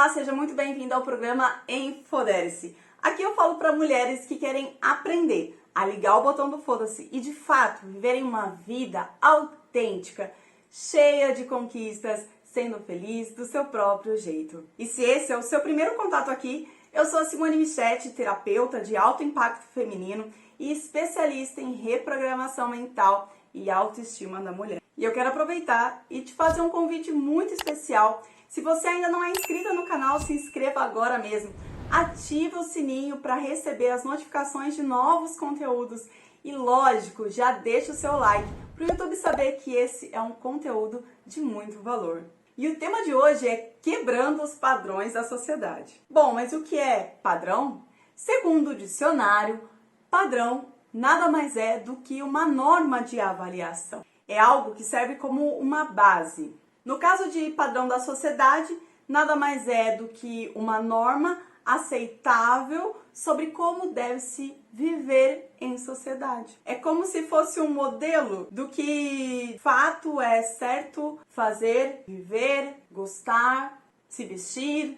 Olá, seja muito bem-vindo ao programa Empodere-se. Aqui eu falo para mulheres que querem aprender a ligar o botão do foda-se e de fato viverem uma vida autêntica, cheia de conquistas, sendo feliz do seu próprio jeito. E se esse é o seu primeiro contato aqui, eu sou a Simone Michetti, terapeuta de alto impacto feminino e especialista em reprogramação mental e autoestima da mulher. E eu quero aproveitar e te fazer um convite muito especial. Se você ainda não é inscrita no canal, se inscreva agora mesmo. Ative o sininho para receber as notificações de novos conteúdos. E lógico, já deixa o seu like para o YouTube saber que esse é um conteúdo de muito valor. E o tema de hoje é quebrando os padrões da sociedade. Bom, mas o que é padrão? Segundo o dicionário, padrão nada mais é do que uma norma de avaliação. É algo que serve como uma base. No caso de padrão da sociedade, nada mais é do que uma norma aceitável sobre como deve-se viver em sociedade. É como se fosse um modelo do que de fato é certo fazer, viver, gostar, se vestir,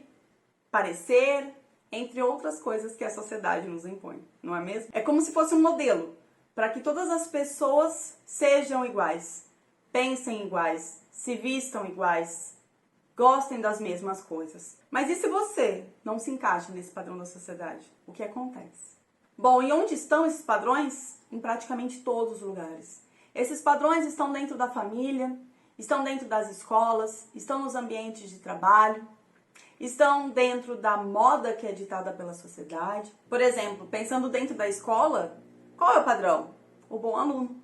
parecer, entre outras coisas que a sociedade nos impõe, não é mesmo? É como se fosse um modelo para que todas as pessoas sejam iguais, pensem iguais, se vistam iguais, gostem das mesmas coisas. Mas e se você não se encaixa nesse padrão da sociedade? O que acontece? Bom, e onde estão esses padrões? Em praticamente todos os lugares. Esses padrões estão dentro da família, estão dentro das escolas, estão nos ambientes de trabalho, estão dentro da moda que é ditada pela sociedade. Por exemplo, pensando dentro da escola, qual é o padrão? O bom aluno.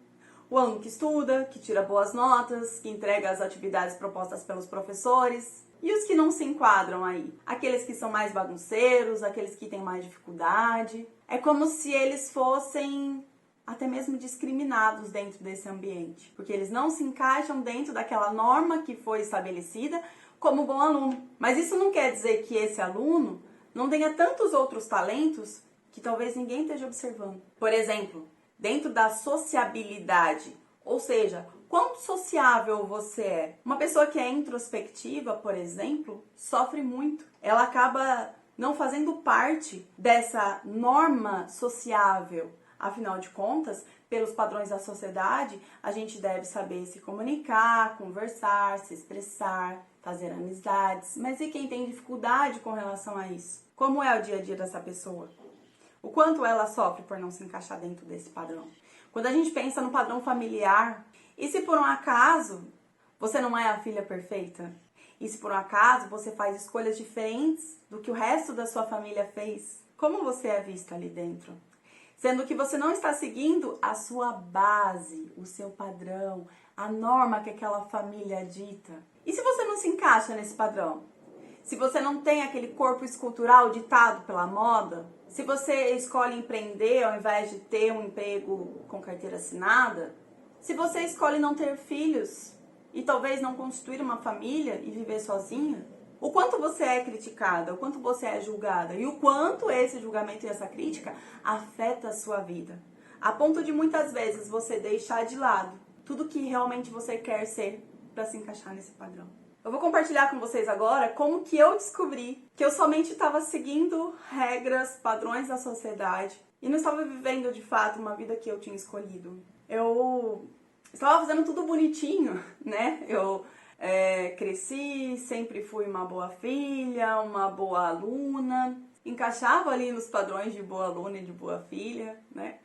O aluno que estuda, que tira boas notas, que entrega as atividades propostas pelos professores. E os que não se enquadram aí? Aqueles que são mais bagunceiros, aqueles que têm mais dificuldade. É como se eles fossem até mesmo discriminados dentro desse ambiente, porque eles não se encaixam dentro daquela norma que foi estabelecida como bom aluno. Mas isso não quer dizer que esse aluno não tenha tantos outros talentos que talvez ninguém esteja observando. Por exemplo, dentro da sociabilidade, ou seja, quão sociável você é. Uma pessoa que é introspectiva, por exemplo, sofre muito. Ela acaba não fazendo parte dessa norma sociável. Afinal de contas, pelos padrões da sociedade, a gente deve saber se comunicar, conversar, se expressar, fazer amizades. Mas e quem tem dificuldade com relação a isso? Como é o dia a dia dessa pessoa? O quanto ela sofre por não se encaixar dentro desse padrão? Quando a gente pensa no padrão familiar, e se por um acaso você não é a filha perfeita? E se por um acaso você faz escolhas diferentes do que o resto da sua família fez? Como você é vista ali dentro? Sendo que você não está seguindo a sua base, o seu padrão, a norma que aquela família dita. E se você não se encaixa nesse padrão? Se você não tem aquele corpo escultural ditado pela moda? Se você escolhe empreender ao invés de ter um emprego com carteira assinada? Se você escolhe não ter filhos e talvez não constituir uma família e viver sozinha? O quanto você é criticada, o quanto você é julgada e o quanto esse julgamento e essa crítica afeta a sua vida. A ponto de muitas vezes você deixar de lado tudo que realmente você quer ser para se encaixar nesse padrão. Eu vou compartilhar com vocês agora como que eu descobri que eu somente estava seguindo regras, padrões da sociedade e não estava vivendo de fato uma vida que eu tinha escolhido. Eu estava fazendo tudo bonitinho, né? Eu cresci, sempre fui uma boa filha, uma boa aluna, encaixava ali nos padrões de boa aluna e de boa filha, né?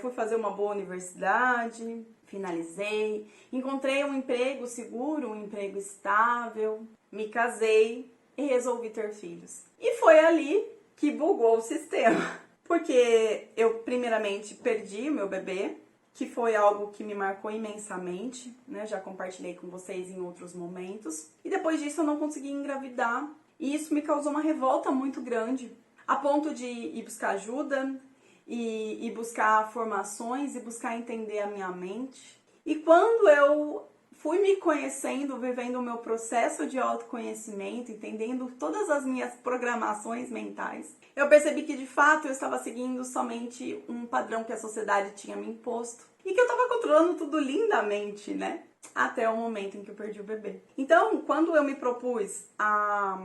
Fui fazer uma boa universidade, finalizei, encontrei um emprego seguro, um emprego estável, me casei e resolvi ter filhos. E foi ali que bugou o sistema, porque eu primeiramente perdi o meu bebê, que foi algo que me marcou imensamente, né? Já compartilhei com vocês em outros momentos. E depois disso eu não consegui engravidar. E isso me causou uma revolta muito grande, a ponto de ir buscar ajuda, e buscar formações, e buscar entender a minha mente. E quando eu fui me conhecendo, vivendo o meu processo de autoconhecimento, entendendo todas as minhas programações mentais, eu percebi que de fato eu estava seguindo somente um padrão que a sociedade tinha me imposto e que eu estava controlando tudo lindamente, né? Até o momento em que eu perdi o bebê. Então, quando eu me propus a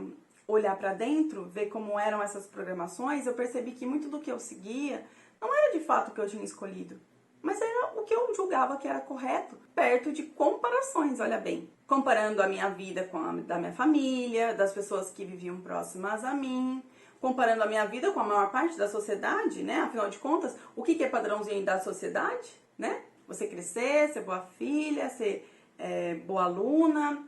olhar pra dentro, ver como eram essas programações, eu percebi que muito do que eu seguia não era de fato o que eu tinha escolhido, mas era o que eu julgava que era correto, perto de comparações, olha bem. Comparando a minha vida com a da minha família, das pessoas que viviam próximas a mim, comparando a minha vida com a maior parte da sociedade, né? Afinal de contas, o que é padrãozinho da sociedade, né? Você crescer, ser boa filha, ser boa aluna,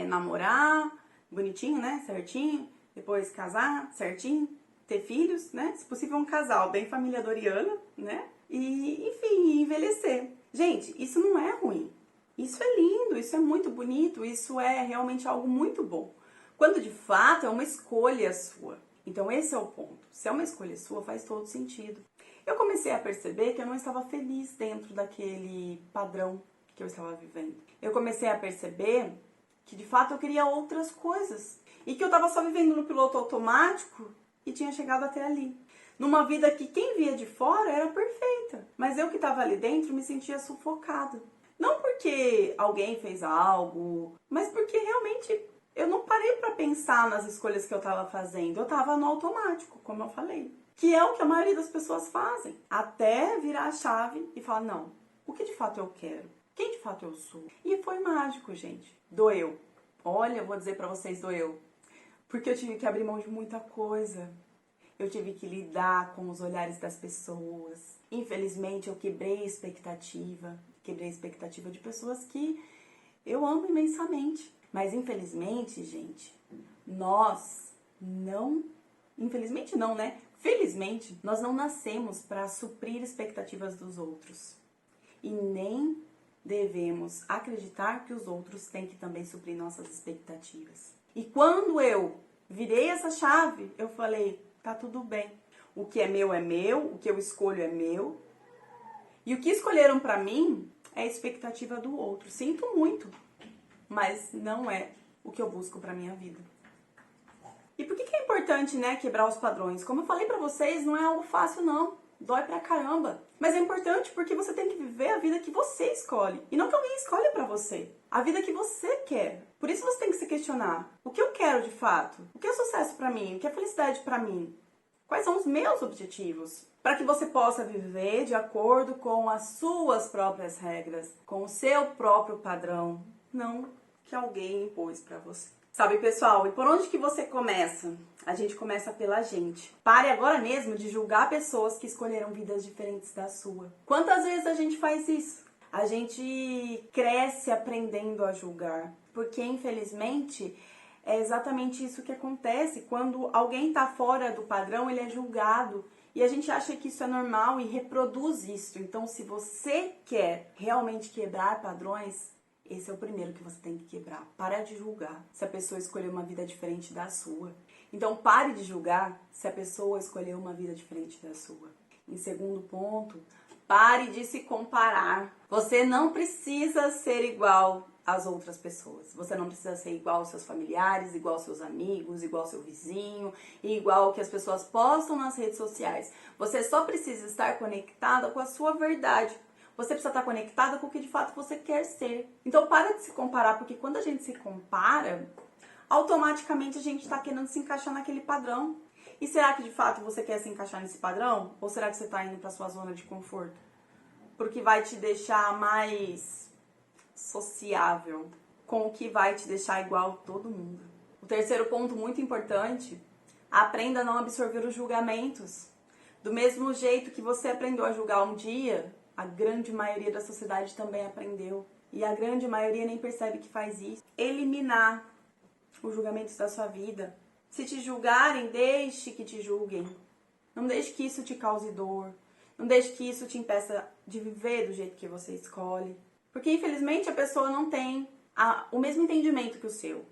namorar, bonitinho, né? Certinho. Depois casar, certinho. Ter filhos, né? Se possível, um casal bem família doriana, né? E, enfim, envelhecer. Gente, isso não é ruim. Isso é lindo, isso é muito bonito, isso é realmente algo muito bom. Quando de fato é uma escolha sua. Então esse é o ponto. Se é uma escolha sua, faz todo sentido. Eu comecei a perceber que eu não estava feliz dentro daquele padrão que eu estava vivendo. Eu comecei a perceber que de fato eu queria outras coisas. E que eu estava só vivendo no piloto automático e tinha chegado até ali. Numa vida que quem via de fora era perfeita. Mas eu que estava ali dentro me sentia sufocada. Não porque alguém fez algo, mas porque realmente eu não parei para pensar nas escolhas que eu estava fazendo. Eu estava no automático, como eu falei. Que é o que a maioria das pessoas fazem. Até virar a chave e falar, não, o que de fato eu quero? Quem de fato eu sou? E foi mágico, gente. Doeu. Olha, eu vou dizer para vocês, doeu. Porque eu tive que abrir mão de muita coisa. Eu tive que lidar com os olhares das pessoas. Infelizmente, eu quebrei a expectativa. Quebrei a expectativa de pessoas que eu amo imensamente. Mas infelizmente, gente, nós não... Infelizmente não, né? Felizmente, nós não nascemos para suprir expectativas dos outros. E nem devemos acreditar que os outros têm que também suprir nossas expectativas. E quando eu virei essa chave, eu falei, tá tudo bem. O que é meu, o que eu escolho é meu. E o que escolheram pra mim é a expectativa do outro. Sinto muito, mas não é o que eu busco pra minha vida. E por que é importante, né, quebrar os padrões? Como eu falei pra vocês, não é algo fácil, não. Dói pra caramba. Mas é importante porque você tem que viver a vida que você escolhe. E não que alguém escolha pra você. A vida que você quer. Por isso você tem que se questionar. O que eu quero de fato? O que é sucesso pra mim? O que é felicidade pra mim? Quais são os meus objetivos? Para que você possa viver de acordo com as suas próprias regras, com o seu próprio padrão, não que alguém impôs para você. Sabe, pessoal, e por onde que você começa? A gente começa pela gente. Pare agora mesmo de julgar pessoas que escolheram vidas diferentes da sua. Quantas vezes a gente faz isso? A gente cresce aprendendo a julgar, porque infelizmente é exatamente isso que acontece. Quando alguém está fora do padrão, ele é julgado. E a gente acha que isso é normal e reproduz isso. Então, se você quer realmente quebrar padrões, esse é o primeiro que você tem que quebrar. Para de julgar se a pessoa escolheu uma vida diferente da sua. Então, pare de julgar se a pessoa escolheu uma vida diferente da sua. Em segundo ponto, pare de se comparar. Você não precisa ser igual às outras pessoas. Você não precisa ser igual aos seus familiares, igual aos seus amigos, igual ao seu vizinho, igual ao que as pessoas postam nas redes sociais. Você só precisa estar conectada com a sua verdade. Você precisa estar conectada com o que de fato você quer ser. Então para de se comparar, porque quando a gente se compara, automaticamente a gente está querendo se encaixar naquele padrão. E será que de fato você quer se encaixar nesse padrão? Ou será que você está indo para sua zona de conforto? Porque vai te deixar mais sociável, com o que vai te deixar igual a todo mundo. O terceiro ponto muito importante, aprenda a não absorver os julgamentos. Do mesmo jeito que você aprendeu a julgar um dia, a grande maioria da sociedade também aprendeu. E a grande maioria nem percebe que faz isso. Eliminar os julgamentos da sua vida. Se te julgarem, deixe que te julguem. Não deixe que isso te cause dor. Não deixe que isso te impeça de viver do jeito que você escolhe. Porque, infelizmente, a pessoa não tem o mesmo entendimento que o seu.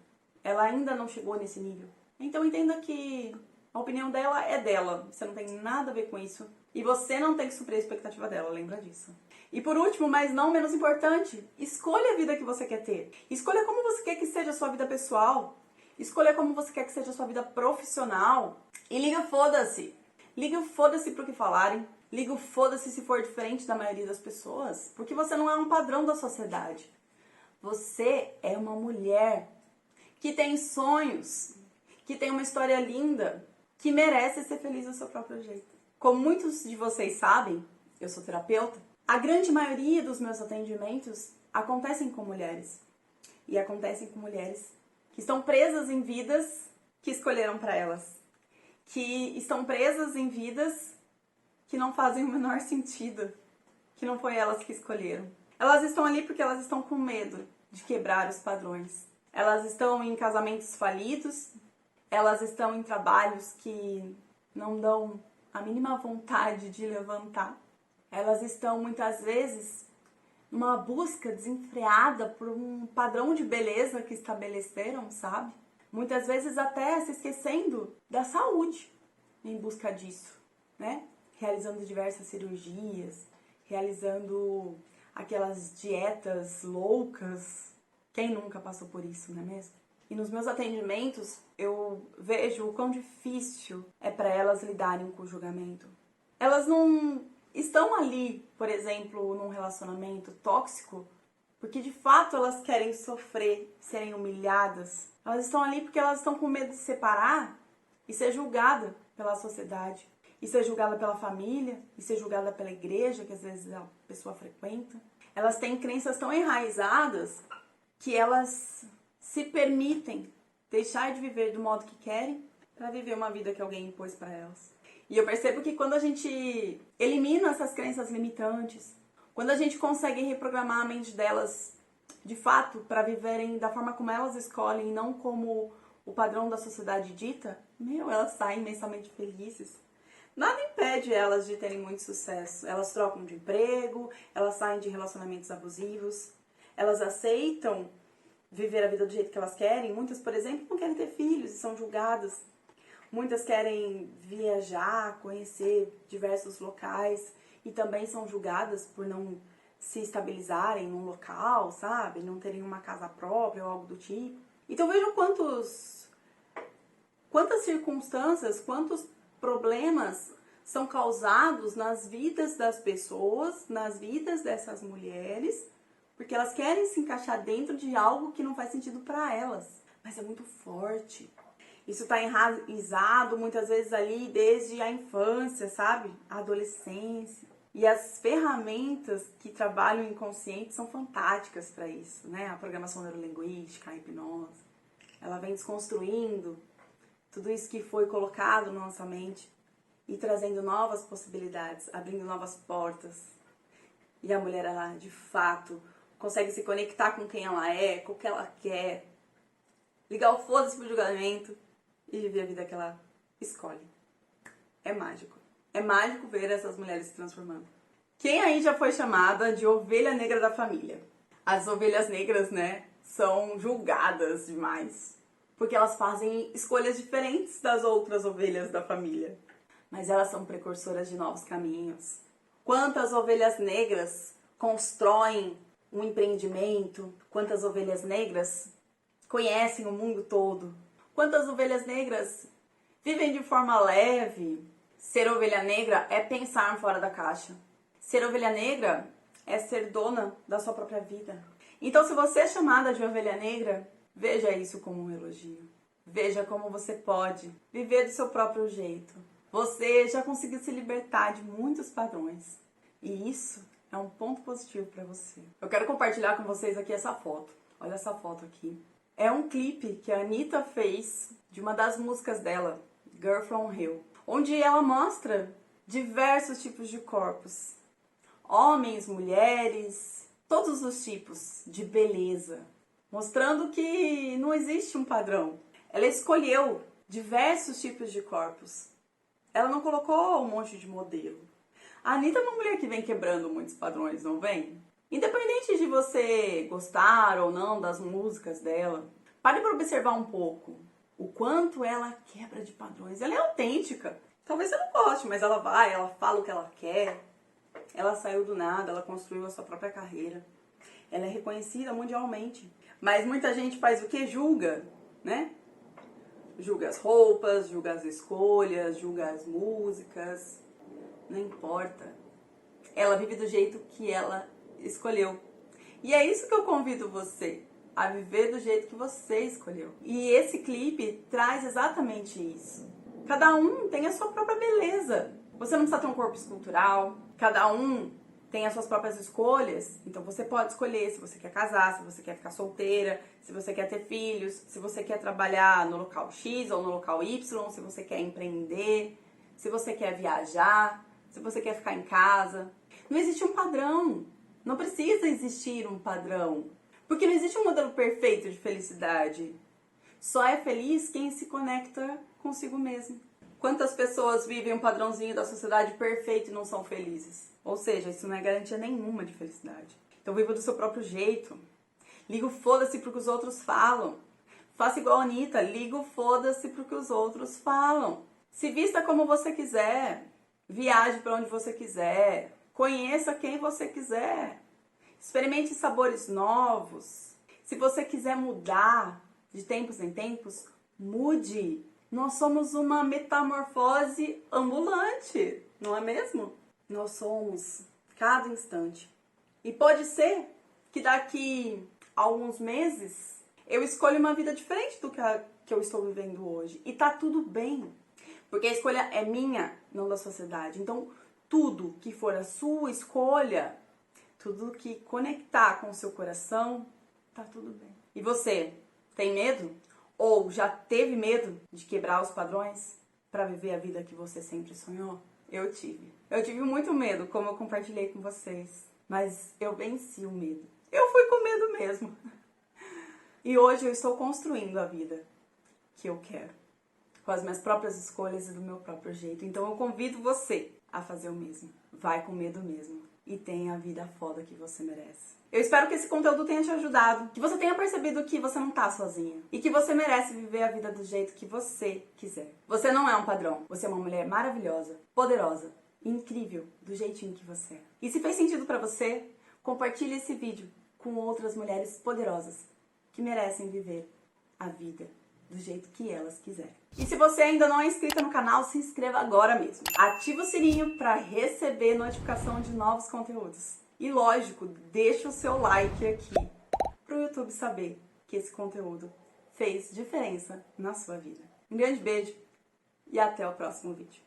Ela ainda não chegou nesse nível. Então, entenda que a opinião dela é dela. Você não tem nada a ver com isso. E você não tem que suprir a expectativa dela, lembra disso. E por último, mas não menos importante, escolha a vida que você quer ter. Escolha como você quer que seja a sua vida pessoal. Escolha como você quer que seja a sua vida profissional. E liga foda-se. Liga foda-se pro que falarem. Liga o foda-se se for diferente da maioria das pessoas, porque você não é um padrão da sociedade. Você é uma mulher que tem sonhos, que tem uma história linda, que merece ser feliz do seu próprio jeito. Como muitos de vocês sabem, eu sou terapeuta, a grande maioria dos meus atendimentos acontecem com mulheres. E acontecem com mulheres que estão presas em vidas que escolheram para elas. Que estão presas em vidas que não fazem o menor sentido. Que não foi elas que escolheram. Elas estão ali porque elas estão com medo de quebrar os padrões. Elas estão em casamentos falidos. Elas estão em trabalhos que não dão a mínima vontade de levantar. Elas estão muitas vezes numa busca desenfreada por um padrão de beleza que estabeleceram, sabe? Muitas vezes até se esquecendo da saúde em busca disso, né? Realizando diversas cirurgias, realizando aquelas dietas loucas. Quem nunca passou por isso, não é mesmo? E nos meus atendimentos eu vejo o quão difícil é para elas lidarem com o julgamento. Elas não estão ali, por exemplo, num relacionamento tóxico, porque de fato elas querem sofrer, serem humilhadas. Elas estão ali porque elas estão com medo de se separar e ser julgada pela sociedade, e ser julgada pela família, e ser julgada pela igreja, que às vezes a pessoa frequenta. Elas têm crenças tão enraizadas que elas se permitem deixar de viver do modo que querem para viver uma vida que alguém impôs para elas. E eu percebo que quando a gente elimina essas crenças limitantes, quando a gente consegue reprogramar a mente delas de fato para viverem da forma como elas escolhem e não como o padrão da sociedade dita, elas saem imensamente felizes. Nada impede elas de terem muito sucesso. Elas trocam de emprego, elas saem de relacionamentos abusivos, elas aceitam viver a vida do jeito que elas querem. Muitas, por exemplo, não querem ter filhos e são julgadas. Muitas querem viajar, conhecer diversos locais e também são julgadas por não se estabilizarem num local, sabe? Não terem uma casa própria ou algo do tipo. Então vejam quantas circunstâncias, quantos problemas são causados nas vidas das pessoas, nas vidas dessas mulheres, porque elas querem se encaixar dentro de algo que não faz sentido para elas. Mas é muito forte. Isso está enraizado muitas vezes ali desde a infância, sabe? A adolescência. E as ferramentas que trabalham o inconsciente são fantásticas para isso, né? A programação neurolinguística, a hipnose. Ela vem desconstruindo tudo isso que foi colocado na nossa mente e trazendo novas possibilidades, abrindo novas portas. E a mulher, ela de fato consegue se conectar com quem ela é, com o que ela quer, ligar o foda-se pro julgamento e viver a vida que ela escolhe. É mágico. É mágico ver essas mulheres se transformando. Quem aí já foi chamada de ovelha negra da família? As ovelhas negras, né, são julgadas demais, porque elas fazem escolhas diferentes das outras ovelhas da família. Mas elas são precursoras de novos caminhos. Quantas ovelhas negras constroem um empreendimento? Quantas ovelhas negras conhecem o mundo todo? Quantas ovelhas negras vivem de forma leve? Ser ovelha negra é pensar fora da caixa. Ser ovelha negra é ser dona da sua própria vida. Então, se você é chamada de ovelha negra, veja isso como um elogio. Veja como você pode viver do seu próprio jeito. Você já conseguiu se libertar de muitos padrões. E isso é um ponto positivo para você. Eu quero compartilhar com vocês aqui essa foto. Olha essa foto aqui. É um clipe que a Anitta fez de uma das músicas dela, Girl From Hell, onde ela mostra diversos tipos de corpos. Homens, mulheres, todos os tipos de beleza. Mostrando que não existe um padrão. Ela escolheu diversos tipos de corpos. Ela não colocou um monte de modelo. A Anitta é uma mulher que vem quebrando muitos padrões, não vem? Independente de você gostar ou não das músicas dela, pare para observar um pouco o quanto ela quebra de padrões. Ela é autêntica. Talvez você não goste, mas ela vai, ela fala o que ela quer. Ela saiu do nada, ela construiu a sua própria carreira. Ela é reconhecida mundialmente. Mas muita gente faz o que? Julga, né? Julga as roupas, julga as escolhas, julga as músicas. Não importa. Ela vive do jeito que ela escolheu. E é isso que eu convido você a viver do jeito que você escolheu. E esse clipe traz exatamente isso. Cada um tem a sua própria beleza. Você não precisa ter um corpo escultural, cada um tem as suas próprias escolhas, então você pode escolher se você quer casar, se você quer ficar solteira, se você quer ter filhos, se você quer trabalhar no local X ou no local Y, se você quer empreender, se você quer viajar, se você quer ficar em casa. Não existe um padrão, não precisa existir um padrão, porque não existe um modelo perfeito de felicidade. Só é feliz quem se conecta consigo mesmo. Quantas pessoas vivem um padrãozinho da sociedade perfeito e não são felizes? Ou seja, isso não é garantia nenhuma de felicidade. Então viva do seu próprio jeito. Liga o foda-se pro que os outros falam. Faça igual a Anitta, liga o foda-se pro que os outros falam. Se vista como você quiser. Viaje para onde você quiser. Conheça quem você quiser. Experimente sabores novos. Se você quiser mudar de tempos em tempos, mude. Nós somos uma metamorfose ambulante, não é mesmo? Nós somos cada instante. E pode ser que daqui a alguns meses eu escolha uma vida diferente do que eu estou vivendo hoje. E tá tudo bem, porque a escolha é minha, não da sociedade. Então, tudo que for a sua escolha, tudo que conectar com o seu coração, tá tudo bem. E você, tem medo? Ou já teve medo de quebrar os padrões para viver a vida que você sempre sonhou? Eu tive. Eu tive muito medo, como eu compartilhei com vocês. Mas eu venci o medo. Eu fui com medo mesmo. E hoje eu estou construindo a vida que eu quero. Com as minhas próprias escolhas e do meu próprio jeito. Então eu convido você a fazer o mesmo. Vai com medo mesmo. E tenha a vida foda que você merece. Eu espero que esse conteúdo tenha te ajudado, que você tenha percebido que você não tá sozinha e que você merece viver a vida do jeito que você quiser. Você não é um padrão, você é uma mulher maravilhosa, poderosa, incrível, do jeitinho que você é. E se fez sentido pra você, compartilhe esse vídeo com outras mulheres poderosas que merecem viver a vida do jeito que elas quiserem. E se você ainda não é inscrita no canal, se inscreva agora mesmo. Ativa o sininho para receber notificação de novos conteúdos. E lógico, deixa o seu like aqui para o YouTube saber que esse conteúdo fez diferença na sua vida. Um grande beijo e até o próximo vídeo.